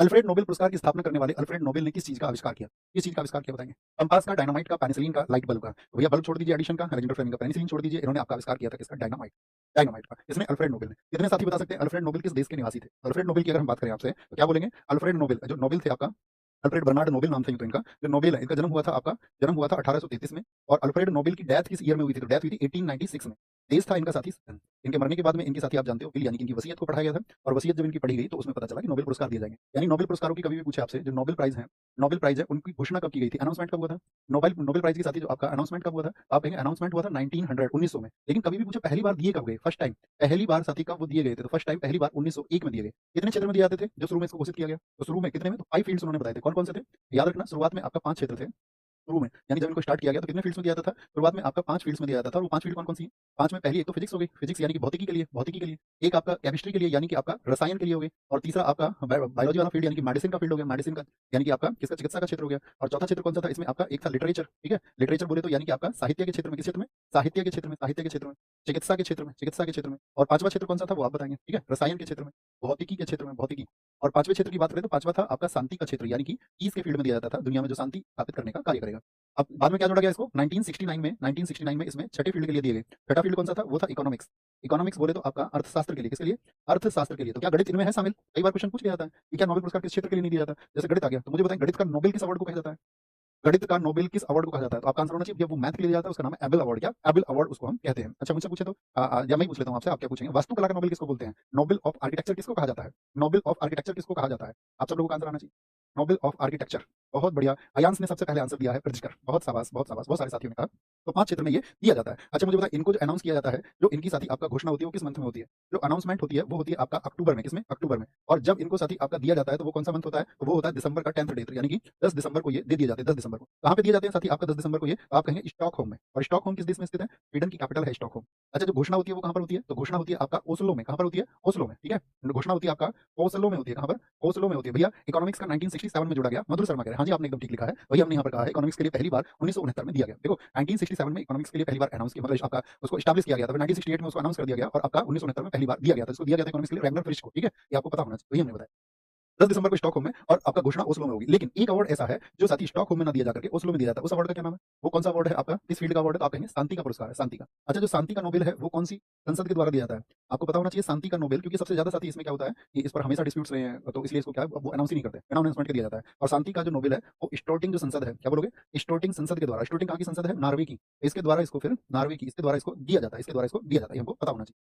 Alfred Nobel पुरस्कार की स्थापना करने वाले अल्फ्रेड नोबेल ने किस चीज का आविष्कार किया? किस चीज का आविष्कार किया बताएंगे? कंपास का, डायनामाइट का, पेनिसिलिन का, लाइट बल्ब का। तो भैया बल्ब छोड़ दीजिए एडिशन का, अलेक्जेंडर फ्लेमिंग का। पेनिसिलिन छोड़ दीजिए, इन्होंने आपका आविष्कार किया था किसका? डायनामाइट। डायनामाइट का। इसमें अल्फ्रेड नोबेल ने। कितने साथी बता सकते हैं अल्फ्रेड नोबेल किस देश के निवासी थे? अल्फ्रेड नोबेल की अगर हम बात करें आपसे तो क्या बोलेंगे? अल्फ्रेड नोबेल जो नोबेल थे आपका, अल्फ्रेड बर्नार्ड नोबेल नाम था यूं तो इनका। जो नोबेल है इनका जन्म हुआ था 1833 में। और अल्फ्रेड नोबेल की डेथ किस ईयर में हुई थी? तो डेथ हुई थी 1896 में। देश था इनका साथी स्पेन। इनके मरने के बाद में इनके साथी आप जानते हो विल, यानी कि इनकी वसीयत को पढ़ाया गया था। और वसीयत जब इनकी पढ़ी गई तो उसमें पता चला कि नोबेल पुरस्कार दिए जाएंगे। यानी नोबेल पुरस्कारों की कभी भी पूछे आपसे, जो नोबेल प्राइज है उनकी घोषणा कब की गई थी? अनाउंसमेंट कब हुआ था? नोबेल नोबेल प्राइज के साथी जो आपका अनाउंसमेंट कब हुआ था? आप कहेंगे अनाउंसमेंट हुआ था 1900 1900 में। लेकिन कभी भी पूछे पहली बार दिए कब गए? फर्स्ट टाइम पहली बार साथी कब वो दिए गए थे? तो फर्स्ट टाइम पहली बार 1901 में दिए गए। कितने क्षेत्र में दिए जाते थे जो शुरू में इसको घोषित किया गया? तो शुरू में कितने में? तो 5 फील्ड्स उन्होंने बताए थे। कौन कौन से थे? याद रखना, शुरुआत में आपका 5 क्षेत्र थे। शुरू में यानी जब इनको स्टार्ट किया गया तो कितने फील्ड्स में दिया जाता था? शुरुआत में आपका 5 फील्ड्स में दिया जाता था। और वो 5 फील्ड कौन-कौन सी हैं? 5 में पहली एक तो फिजिक्स हो गई, फिजिक्स यानी कि भौतिकी के लिए। एक आपका केमिस्ट्री के लिए यानी कि आपका रसायन के लिए हो गई। और तीसरा आपका बायोलॉजी वाला फील्ड यानी कि मेडिसिन का फील्ड हो गया, मेडिसिन का यानी कि आपका किसका? चिकित्सा का क्षेत्र हो गया। और चौथा क्षेत्र कौन सा था इसमें आपका? एक था लिटरेचर, ठीक है? लिटरेचर बोले तो यानी कि आपका साहित्य के क्षेत्र में, किस क्षेत्र में? साहित्य के क्षेत्र में, चिकित्सा के क्षेत्र में। और पांचवा क्षेत्र कौन सा था वो आप बताएंगे, ठीक है? रसायन के क्षेत्र में, भौतिकी के क्षेत्र में, भौतिकी। और पांचवें क्षेत्र की बात करें तो पांचवा था आपका शांति का क्षेत्र, यानी कि पीस के फील्ड में दिया जाता था, दुनिया में जो शांति स्थापित करने का कार्य करेगा। अब बाद में क्या जोड़ा गया इसको? 1969 में इसमें छठे फील्ड के लिए दिए गए। छठा फील्ड कौन सा था? वो था इकोनॉमिक्स। इकोनॉमिक्स बोले तो आपका अर्थशास्त्र के लिए, किसके लिए? अर्थशास्त्र के लिए। तो क्या गणित इनमें है शामिल? कई बार क्वेश्चन पूछ लिया जाता है कि क्या नोबेल पुरस्कार किस क्षेत्र के लिए नहीं दिया जाता? जैसे गणित आ गया तो मुझे बताएं गणित का नोबेल किस अवार्ड को कहा जाता है? गणित का नोबेल किस अवार्ड को कहा जाता है? तो आपका आंसर होना चाहिए वो मैथ के लिए दिया जाता है, उसका नाम है एबेल अवार्ड। क्या? एबेल अवार्ड उसको हम कहते हैं। अच्छा मुझसे पूछे तो या मैं ही पूछ लेता हूं आपसे, आप क्या पूछेंगे? वास्तुकला का नोबेल किसको बोलते हैं? नोबेल ऑफ आर्किटेक्चर किसको कहा जाता है? नोबेल ऑफ आर्किटेक्चर किसको कहा जाता है? आप सब लोगों का आंसर आना चाहिए। Nobel of architecture. बहुत बढ़िया। अयांश ने सबसे पहले आंसर दिया है, प्रतिष्कर। बहुत शाबाश, बहुत शाबाश, बहुत सारे साथियों ने कहा। तो 5 क्षेत्र में ये दिया जाता है। अच्छा मुझे बताइए इनको जो अनाउंस किया जाता है, जो इनकी साथी आपका घोषणा होती है वो किस मंथ में होती है? जो अनाउंसमेंट होती है वो होती है आपका अक्टूबर में। किसमें? अक्टूबर में। और जब इनको साथी आपका दिया जाता है तो वो कौन सा मंथ होता है? तो वो होता है दिसंबर का 10th डे, यानी कि 10 दिसंबर को ये दे दिए जाते हैं। 10 दिसंबर को कहाँ पे दिए जाते हैं साथी आपका? 10 दिसंबर को ये आप कहेंगे स्टॉकहोम में। और स्टॉकहोम किस देश में स्थित है? स्वीडन की कैपिटल है स्टॉकहोम। अच्छा जो घोषणा होती है वो कहाँ पर होती है? तो घोषणा होती है आपका ओस्लो में। कहाँ पर होती है? ओस्लो में, ठीक है? घोषणा होती है आपका ओस्लो में होती है। कहाँ पर? ओस्लो में होती है। भैया इकोनॉमिक्स का 1967 में जोड़ा गया। मधुर शर्मा कह रहे हैं, हाँ जी आपने एकदम ठीक लिखा है। वही हमने यहाँ पर कहा है, इकोनॉमिक्स के लिए पहली बार 1969 में दिया गया। देखो 1967 में इकोनॉमिक्स के लिए पहली बार अनाउंस किया, मतलब आपका उसको एस्टैब्लिश किया गया था। 1968 में उसको अनाउंस कर दिया गया और आपका 1969 में पहली बार दिया गया था। इसको दिया गया था इकोनॉमिक्स के लिए रैगनर फ्रिश को, ठीक है? ये आपको पता होना चाहिए, वही हमने बताया। 10 दिसंबर को स्टॉकहोम में और आपका घोषणा ओस्लो में होगी। लेकिन एक अवार्ड ऐसा है जो साथी स्टॉकहोम में ना दिया जाकर के ओस्लो में दिया जाता है। उस अवार्ड का क्या नाम है? वो कौन सा अवार्ड है आपका? किस फील्ड का अवार्ड है? तो आप कहेंगे शांति का पुरस्कार है, शांति का। अच्छा जो शांति का नोबेल है वो कौन सी संसद के द्वारा दिया जाता है? आपको पता होना चाहिए शांति का नोबेल, क्योंकि सबसे ज्यादा साथी इसमें क्या होता है कि इस पर हमेशा डिस्प्यूट्स रहे हैं, तो इसलिए इसको क्या है वो अनाउंस ही नहीं करते, बिना अनाउंसमेंट के दिया जाता है। और शांति का जो नोबेल है वो स्टोर्टिंग जो संसद है, क्या बोलोगे? स्टोर्टिंग संसद के द्वारा। स्टोर्टिंग कहाँ की संसद है? नॉर्वे की। इसके द्वारा इसको फिर नॉर्वे की, इसके द्वारा इसको दिया जाता है, इसके द्वारा इसको दिया जाता है, हमको पता होना चाहिए।